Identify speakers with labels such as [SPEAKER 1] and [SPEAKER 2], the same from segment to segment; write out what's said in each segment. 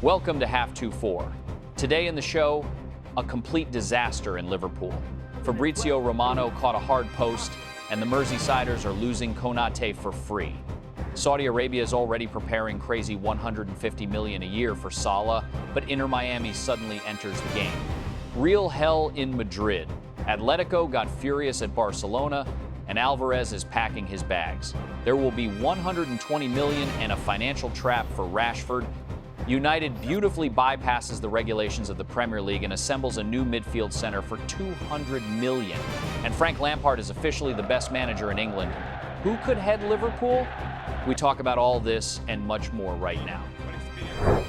[SPEAKER 1] Welcome to Half 2-4. Today in the show, a complete disaster in Liverpool. Fabrizio Romano caught a hard post, and the Merseysiders are losing Konate for free. Saudi Arabia is already preparing crazy $150 million a year for Salah, but Inter Miami suddenly enters the game. Real hell in Madrid. Atletico got furious at Barcelona, and Alvarez is packing his bags. There will be $120 million and a financial trap for Rashford. United beautifully bypasses the regulations of the Premier League and assembles a new midfield center for $200 million. And Frank Lampard is officially the best manager in England. Who could head Liverpool? We talk about all this and much more right now.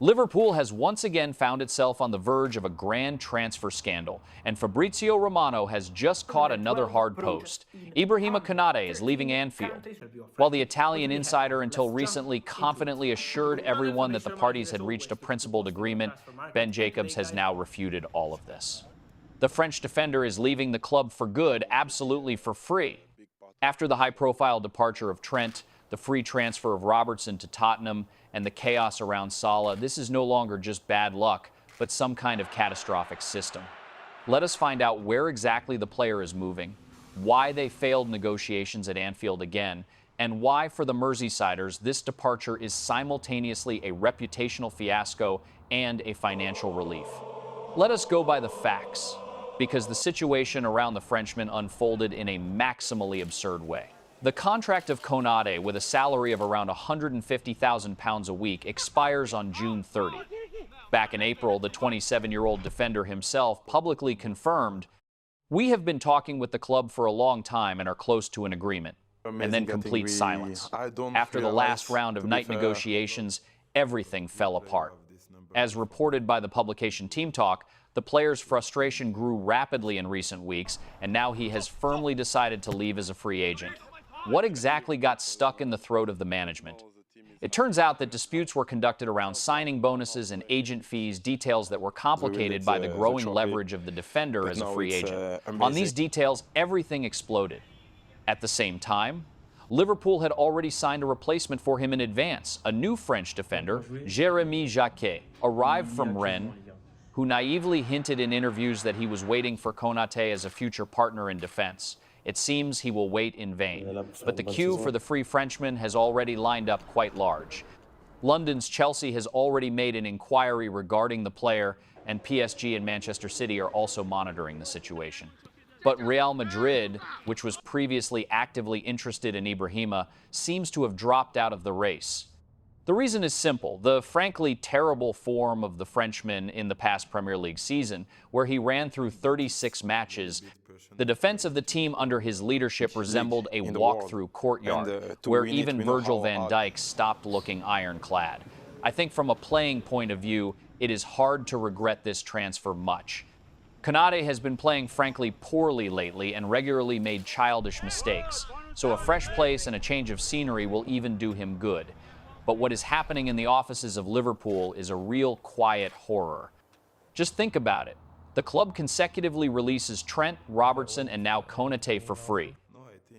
[SPEAKER 1] Liverpool has once again found itself on the verge of a grand transfer scandal, and Fabrizio Romano has just caught another hard post. Ibrahima Konate is leaving Anfield. While the Italian insider until recently confidently assured everyone that the parties had reached a principled agreement, Ben Jacobs has now refuted all of this. The French defender is leaving the club for good, absolutely for free. After the high-profile departure of Trent, the free transfer of Robertson to Tottenham, and the chaos around Salah, this is no longer just bad luck, but some kind of catastrophic system. Let us find out where exactly the player is moving, why they failed negotiations at Anfield again, and why, for the Merseysiders, this departure is simultaneously a reputational fiasco and a financial relief. Let us go by the facts, because the situation around the Frenchman unfolded in a maximally absurd way. The contract of Konate, with a salary of around £150,000 a week, expires on June 30. Back in April, the 27-year-old defender himself publicly confirmed, "We have been talking with the club for a long time and are close to an agreement." And then complete silence. After the last round of night negotiations, everything fell apart. As reported by the publication Team Talk, the player's frustration grew rapidly in recent weeks, and now he has firmly decided to leave as a free agent. What exactly got stuck in the throat of the management? It turns out that disputes were conducted around signing bonuses and agent fees, details that were complicated by the growing leverage of the defender as a free agent. On these details, everything exploded. At the same time, Liverpool had already signed a replacement for him in advance. A new French defender, Jérémy Jacquet, arrived from Rennes, who naively hinted in interviews that he was waiting for Konate as a future partner in defense. It seems he will wait in vain. But the queue for the free Frenchman has already lined up quite large. London's Chelsea has already made an inquiry regarding the player, and PSG and Manchester City are also monitoring the situation. But Real Madrid, which was previously actively interested in Ibrahima, seems to have dropped out of the race. The reason is simple: the frankly terrible form of the Frenchman in the past Premier League season, where he ran through 36 matches. The defense of the team under his leadership resembled a walk-through courtyard, where even Virgil van Dijk stopped looking ironclad. I think from a playing point of view, it is hard to regret this transfer much. Konate has been playing frankly poorly lately and regularly made childish mistakes, so a fresh place and a change of scenery will even do him good. But what is happening in the offices of Liverpool is a real quiet horror. Just think about it. The club consecutively releases Trent, Robertson, and now Konate for free.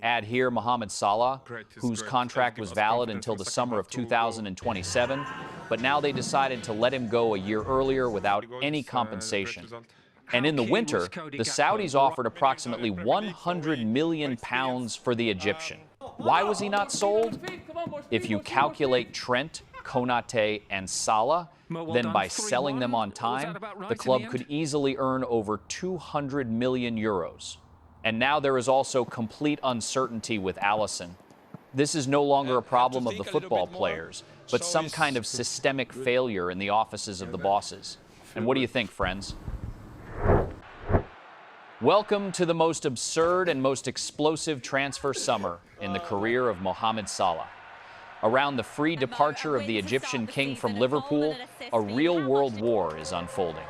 [SPEAKER 1] Add here Mohamed Salah, whose contract was valid until the summer of 2027, but now they decided to let him go a year earlier without any compensation. And in the winter, the Saudis offered approximately £100 million for the Egyptian. Why was he not sold? If you calculate Trent, Konate, and Salah, then by selling them on time, the club could easily earn over €200 million. And now there is also complete uncertainty with Alisson. This is no longer a problem of the football players, but some kind of systemic failure in the offices of the bosses. And what do you think, friends? Welcome to the most absurd and most explosive transfer summer in the career of Mohamed Salah. Around the free departure of the Egyptian king from Liverpool, a real world war is unfolding.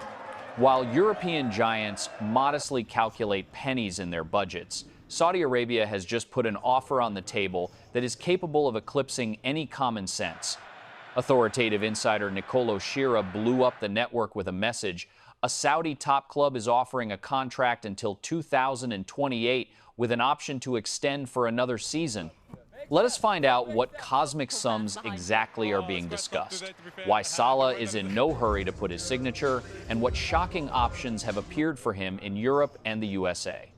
[SPEAKER 1] While European giants modestly calculate pennies in their budgets, Saudi Arabia has just put an offer on the table that is capable of eclipsing any common sense. Authoritative insider Nicolo Shira blew up the network with a message. A Saudi top club is offering a contract until 2028 with an option to extend for another season. Let us find out what cosmic sums exactly are being discussed, why Salah is in no hurry to put his signature, and what shocking options have appeared for him in Europe and the USA.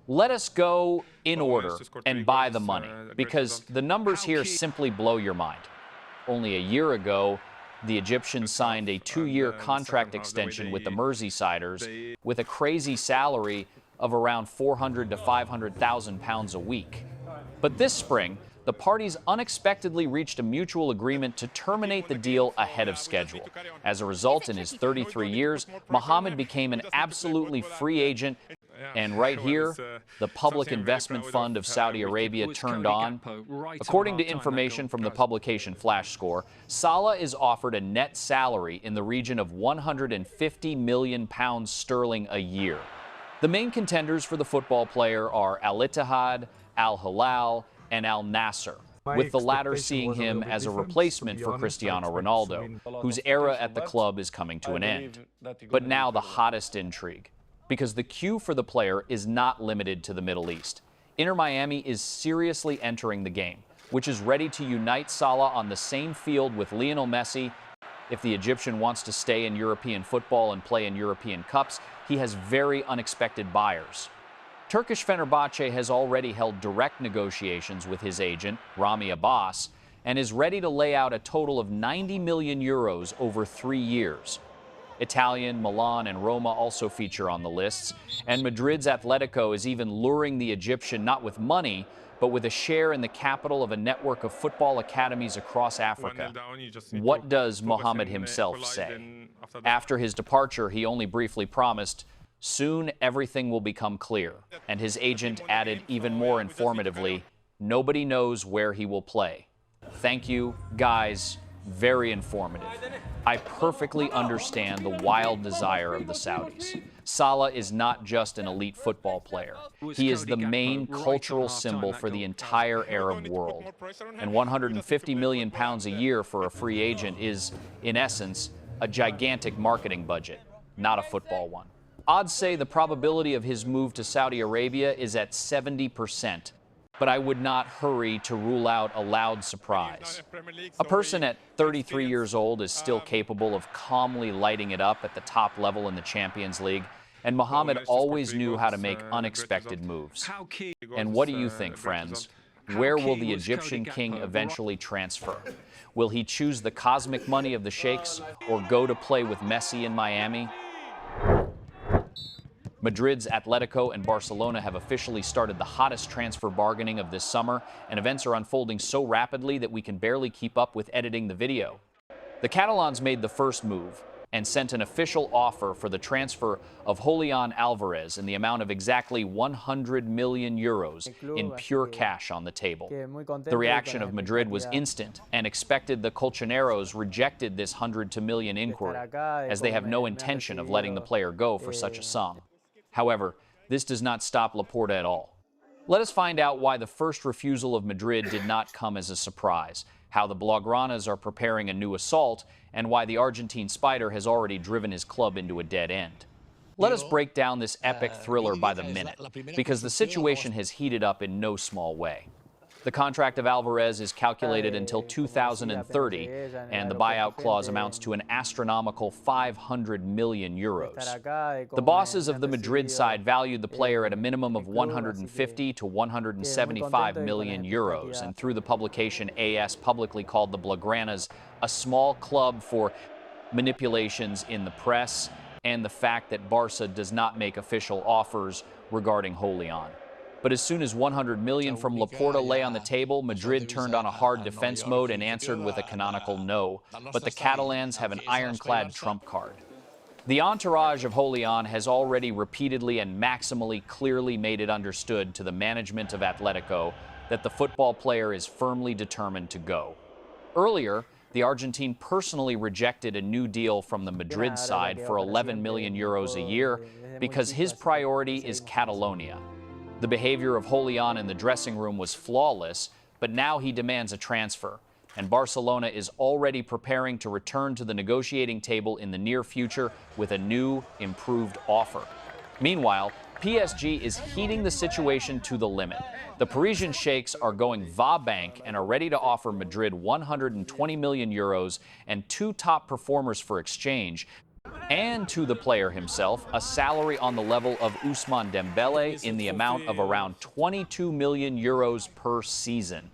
[SPEAKER 1] Let us go in order and buy the money, because the numbers here simply blow your mind. Only a year ago, the Egyptians signed a 2-year contract extension with the Merseysiders with a crazy salary of around 400 to 500,000 pounds a week. But this spring, the parties unexpectedly reached a mutual agreement to terminate the deal ahead of schedule. As a result, in his 33 years, Mohamed became an absolutely free agent. And right here, the Public Investment Fund of Saudi Arabia turned on. According to information from the publication Flash Score, Salah is offered a net salary in the region of 150 million pounds sterling a year. The main contenders for the football player are Al Ittihad, Al Hilal, and Al Nasser, with the latter seeing him as a replacement for Cristiano Ronaldo, whose era at the club is coming to an end. But now the hottest intrigue, because the queue for the player is not limited to the Middle East. Inter Miami is seriously entering the game, which is ready to unite Salah on the same field with Lionel Messi. If the Egyptian wants to stay in European football and play in European cups, he has very unexpected buyers. Turkish Fenerbahce has already held direct negotiations with his agent, Rami Abbas, and is ready to lay out a total of 90 million euros over 3 years. Italian, Milan, and Roma also feature on the lists, and Madrid's Atletico is even luring the Egyptian not with money, but with a share in the capital of a network of football academies across Africa. What does Mohamed himself say? After his departure, he only briefly promised, "Soon everything will become clear," and his agent added even more informatively, "Nobody knows where he will play." Thank you, guys. Very informative. I perfectly understand the wild desire of the Saudis. Salah is not just an elite football player. He is the main cultural symbol for the entire Arab world. And 150 million pounds a year for a free agent is, in essence, a gigantic marketing budget, not a football one. Odds say the probability of his move to Saudi Arabia is at 70%. But I would not hurry to rule out a loud surprise. A person at 33 years old is still capable of calmly lighting it up at the top level in the Champions League, and Mohamed always knew how to make unexpected moves. And what do you think, friends? Where will the Egyptian king eventually transfer? Will he choose the cosmic money of the sheikhs or go to play with Messi in Miami? Madrid's Atletico and Barcelona have officially started the hottest transfer bargaining of this summer, and events are unfolding so rapidly that we can barely keep up with editing the video. The Catalans made the first move and sent an official offer for the transfer of Julian Alvarez in the amount of exactly 100 million euros in pure cash on the table. The reaction of Madrid was instant, and expected the Colchoneros rejected this 100 to million inquiry, as they have no intention of letting the player go for such a sum. However, this does not stop Laporta at all. Let us find out why the first refusal of Madrid did not come as a surprise, how the Blaugranas are preparing a new assault, and why the Argentine Spider has already driven his club into a dead end. Let us break down this epic thriller by the minute, because the situation has heated up in no small way. The contract of Alvarez is calculated until 2030, and the buyout clause amounts to an astronomical 500 million euros. The bosses of the Madrid side valued the player at a minimum of 150 to 175 million euros, and through the publication AS publicly called the Blaugranas a small club for manipulations in the press and the fact that Barca does not make official offers regarding Julian. But as soon as 100 million from Laporta lay on the table, Madrid turned on a hard defense mode and answered with a canonical no. But the Catalans have an ironclad trump card. The entourage of Julian has already repeatedly and maximally clearly made it understood to the management of Atletico that the football player is firmly determined to go. Earlier, the Argentine personally rejected a new deal from the Madrid side for 11 million euros a year because his priority is Catalonia. The behavior of Julian in the dressing room was flawless, but now he demands a transfer, and Barcelona is already preparing to return to the negotiating table in the near future with a new, improved offer. Meanwhile, PSG is heating the situation to the limit. The Parisian sheikhs are going va-bank and are ready to offer Madrid 120 million euros and two top performers for exchange, and to the player himself, a salary on the level of Ousmane Dembele in the amount of around 22 million euros per season.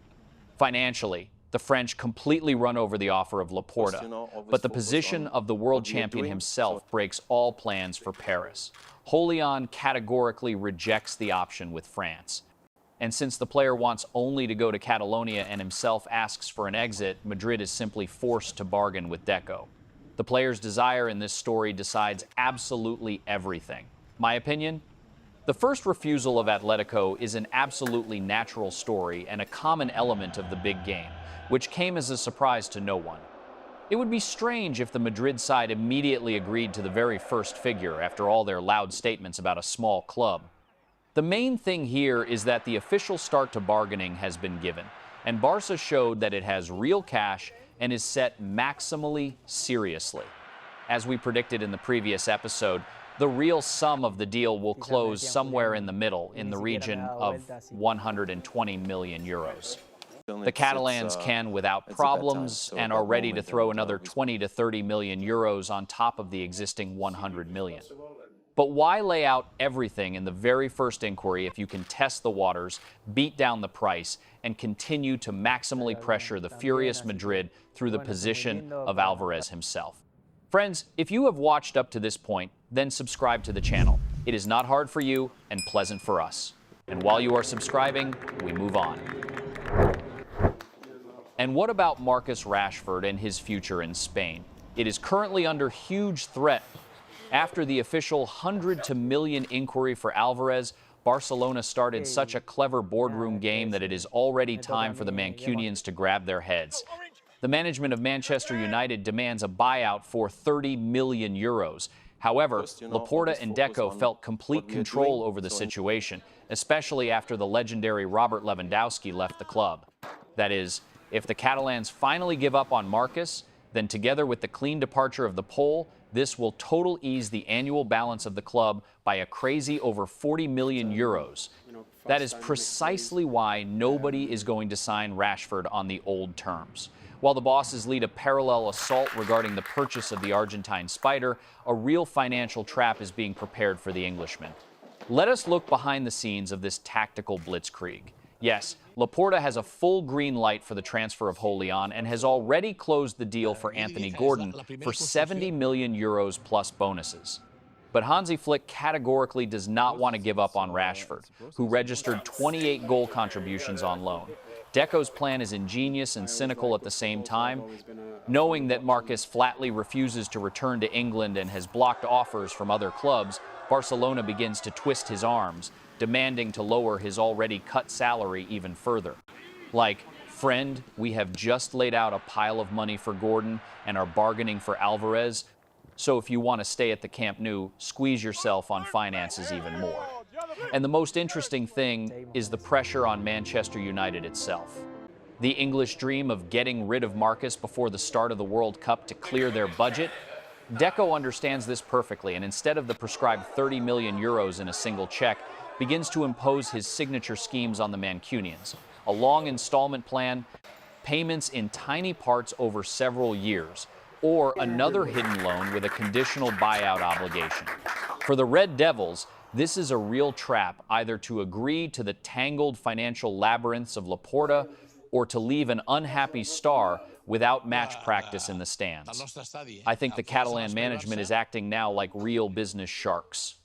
[SPEAKER 1] Financially, the French completely run over the offer of Laporta, but the position of the world champion himself breaks all plans for Paris. Julian categorically rejects the option with France. And since the player wants only to go to Catalonia and himself asks for an exit, Madrid is simply forced to bargain with Deco. The player's desire in this story decides absolutely everything. My opinion? The first refusal of Atletico is an absolutely natural story and a common element of the big game, which came as a surprise to no one. It would be strange if the Madrid side immediately agreed to the very first figure after all their loud statements about a small club. The main thing here is that the official start to bargaining has been given, and Barca showed that it has real cash and is set maximally seriously. As we predicted in the previous episode, the real sum of the deal will close somewhere in the middle, in the region of 120 million euros. The Catalans can without problems and are ready to throw another 20 to 30 million euros on top of the existing 100 million. But why lay out everything in the very first inquiry if you can test the waters, beat down the price, and continue to maximally pressure the furious Madrid through the position of Alvarez himself? Friends, if you have watched up to this point, then subscribe to the channel. It is not hard for you and pleasant for us. And while you are subscribing, we move on. And what about Marcus Rashford and his future in Spain? It is currently under huge threat. After the official 100 to million inquiry for Alvarez, Barcelona started such a clever boardroom game that it is already time for the Mancunians to grab their heads. The management of Manchester United demands a buyout for 30 million euros. However, Laporta and Deco felt complete control over the situation, especially after the legendary Robert Lewandowski left the club. That is, if the Catalans finally give up on Marcus, then together with the clean departure of the Pole, this will total ease the annual balance of the club by a crazy over 40 million euros. That is precisely why nobody is going to sign Rashford on the old terms. While the bosses lead a parallel assault regarding the purchase of the Argentine Spider, a real financial trap is being prepared for the Englishman. Let us look behind the scenes of this tactical blitzkrieg. Yes, Laporta has a full green light for the transfer of Julian and has already closed the deal for Anthony Gordon for 70 million euros plus bonuses. But Hansi Flick categorically does not want to give up on Rashford, who registered 28 goal contributions on loan. Deco's plan is ingenious and cynical at the same time. Knowing that Marcus flatly refuses to return to England and has blocked offers from other clubs, Barcelona begins to twist his arms, demanding to lower his already cut salary even further. Like, friend, we have just laid out a pile of money for Gordon and are bargaining for Alvarez, so if you want to stay at the Camp Nou, squeeze yourself on finances even more. And the most interesting thing is the pressure on Manchester United itself. The English dream of getting rid of Marcus before the start of the World Cup to clear their budget. Deco understands this perfectly, and instead of the prescribed 30 million euros in a single check, begins to impose his signature schemes on the Mancunians. A long installment plan, payments in tiny parts over several years, or another hidden loan with a conditional buyout obligation. For the Red Devils, this is a real trap, either to agree to the tangled financial labyrinths of Laporta or to leave an unhappy star without match practice in the stands. I think the Catalan management is acting now like real business sharks.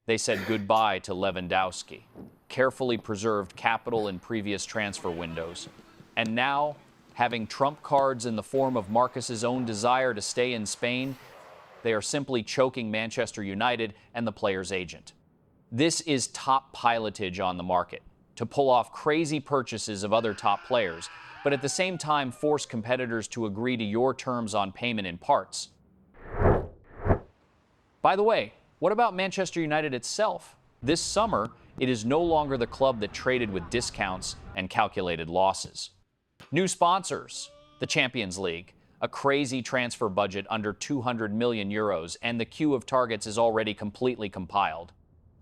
[SPEAKER 1] They said goodbye to Lewandowski, carefully preserved capital in previous transfer windows, and now, having trump cards in the form of Marcus's own desire to stay in Spain, they are simply choking Manchester United and the player's agent. This is top pilotage on the market, to pull off crazy purchases of other top players, but at the same time force competitors to agree to your terms on payment in parts. By the way, what about Manchester United itself? This summer, it is no longer the club that traded with discounts and calculated losses. New sponsors, the Champions League, a crazy transfer budget under 200 million euros, and the queue of targets is already completely compiled.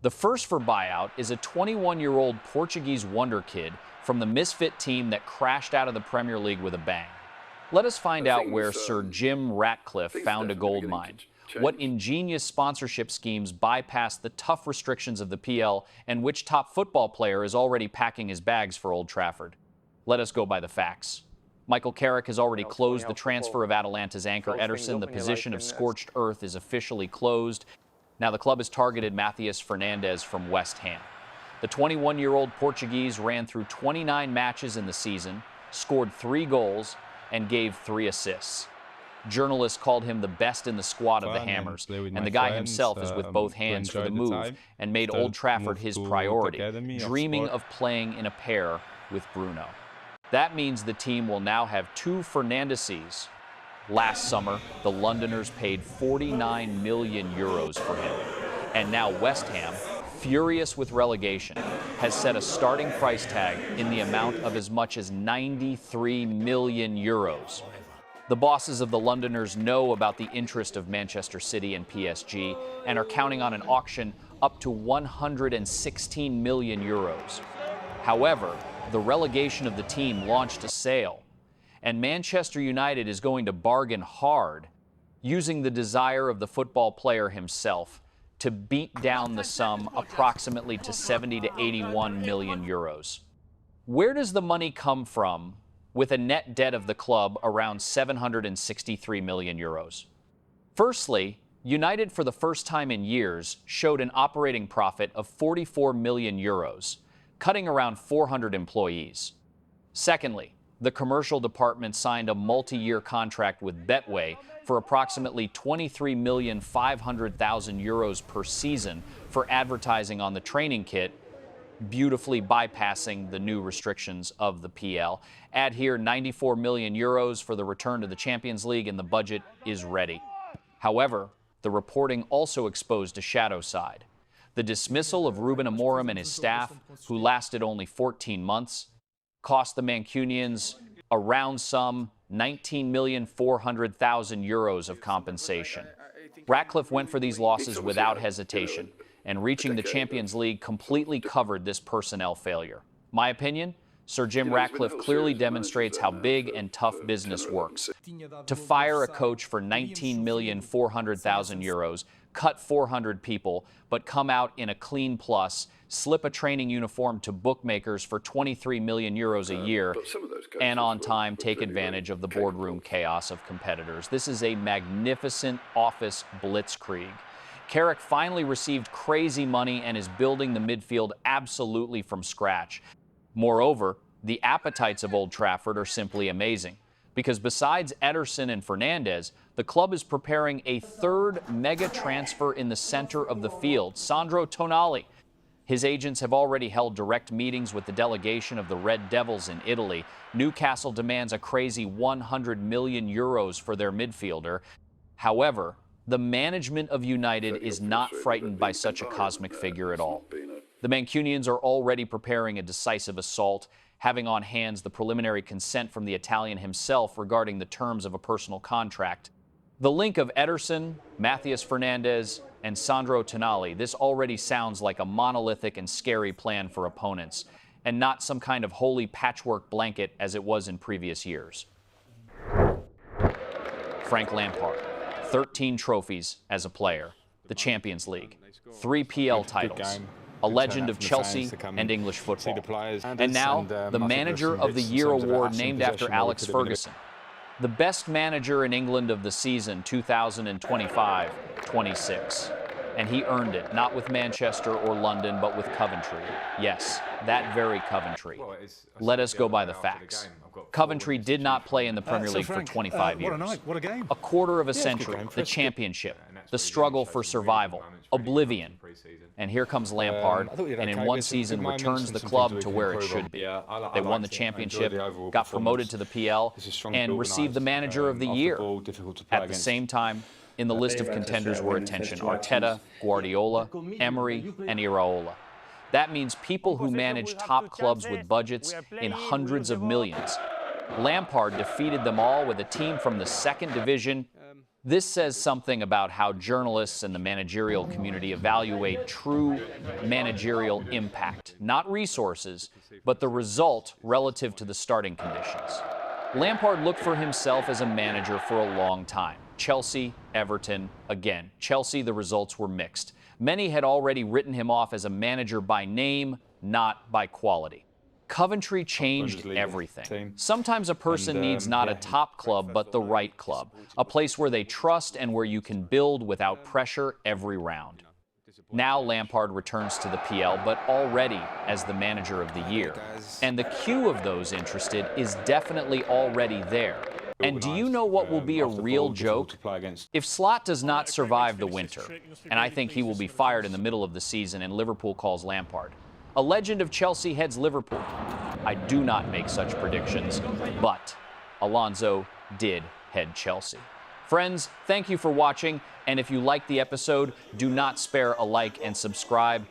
[SPEAKER 1] The first for buyout is a 21-year-old Portuguese wonder kid from the misfit team that crashed out of the Premier League with a bang. Let us find out where Sir Jim Ratcliffe found a gold mine. What ingenious sponsorship schemes bypassed the tough restrictions of the PL, and which top football player is already packing his bags for Old Trafford. Let us go by the facts. Michael Carrick has already closed the transfer of Atalanta's anchor Ederson. The position of scorched earth is officially closed. Now the club has targeted Matheus Fernandes from West Ham. The 21-year-old Portuguese ran through 29 matches in the season, scored 3 goals, and gave 3 assists. Journalists called him the best in the squad of the Hammers, and the guy himself is with both hands for the move and made Old Trafford his priority, dreaming of playing in a pair with Bruno. That means the team will now have 2 Fernandeses. Last summer, the Londoners paid 49 million euros for him. And now West Ham, furious with relegation, has set a starting price tag in the amount of as much as 93 million euros. The bosses of the Londoners know about the interest of Manchester City and PSG and are counting on an auction up to 116 million euros. However, the relegation of the team launched a sale, and Manchester United is going to bargain hard, using the desire of the football player himself to beat down the sum approximately to 70 to 81 million euros. Where does the money come from with a net debt of the club around 763 million euros? Firstly, United for the first time in years showed an operating profit of 44 million euros, cutting around 400 employees. Secondly, the commercial department signed a multi-year contract with Betway for approximately 23,500,000 euros per season for advertising on the training kit, beautifully bypassing the new restrictions of the PL. Add here 94 million euros for the return to the Champions League, and the budget is ready. However, the reporting also exposed a shadow side. The dismissal of Ruben Amorim and his staff, who lasted only 14 months, cost the Mancunians around some 19,400,000 euros of compensation. Ratcliffe went for these losses without hesitation, and reaching the Champions League completely covered this personnel failure. My opinion, Sir Jim Ratcliffe clearly demonstrates how big and tough business works. To fire a coach for 19,400,000 euros, cut 400 people, but come out in a clean plus, slip a training uniform to bookmakers for 23 million euros a year, and on time take advantage of the boardroom chaos of competitors. This is a magnificent office blitzkrieg. Carrick finally received crazy money and is building the midfield absolutely from scratch. Moreover, the appetites of Old Trafford are simply amazing, because besides Ederson and Fernandes, the club is preparing a 3rd mega transfer in the center of the field, Sandro Tonali. His agents have already held direct meetings with the delegation of the Red Devils in Italy. Newcastle demands a crazy 100 million euros for their midfielder. However, the management of United is not frightened by such a cosmic figure at all. The Mancunians are already preparing a decisive assault, having on hands the preliminary consent from the Italian himself regarding the terms of a personal contract. The link of Ederson, Matheus Fernandes, and Sandro Tonali, this already sounds like a monolithic and scary plan for opponents, and not some kind of holy patchwork blanket as it was in previous years. Frank Lampard, 13 trophies as a player, the Champions League, 3 PL titles, a legend of Chelsea and English football. And now, the Manager of the Year award named after Alex Ferguson. The best manager in England of the season 2025-26. And he earned it, not with Manchester or London, but with Coventry. Yes, that very Coventry. Let us go by the facts. Coventry did not play in the Premier League for 25 years.
[SPEAKER 2] What a game.
[SPEAKER 1] A quarter of a century, the championship, the struggle for survival, oblivion. And here comes Lampard, and in one season returns the club to where it should be. They won the championship, got promoted to the PL, and received the Manager of the Year. At the same time, in the list of contenders were attention Arteta, Guardiola, Emery, and Iraola. That means people who manage top clubs with budgets in hundreds of millions. Lampard defeated them all with a team from the 2nd division, This says something about how journalists and the managerial community evaluate true managerial impact, not resources, but the result relative to the starting conditions. Lampard looked for himself as a manager for a long time. Chelsea, Everton, again. Chelsea, the results were mixed. Many had already written him off as a manager by name, not by quality. Coventry changed everything. Sometimes a person needs not a top club, but the right club, a place where they trust and where you can build without pressure every round. Now Lampard returns to the PL, but already as the manager of the year. And the queue of those interested is definitely already there. And do you know what will be a real joke? If Slot does not survive the winter, and I think he will be fired in the middle of the season and Liverpool calls Lampard, a legend of Chelsea heads Liverpool. I do not make such predictions, but Alonso did head Chelsea. Friends, thank you for watching, and if you liked the episode, do not spare a like and subscribe.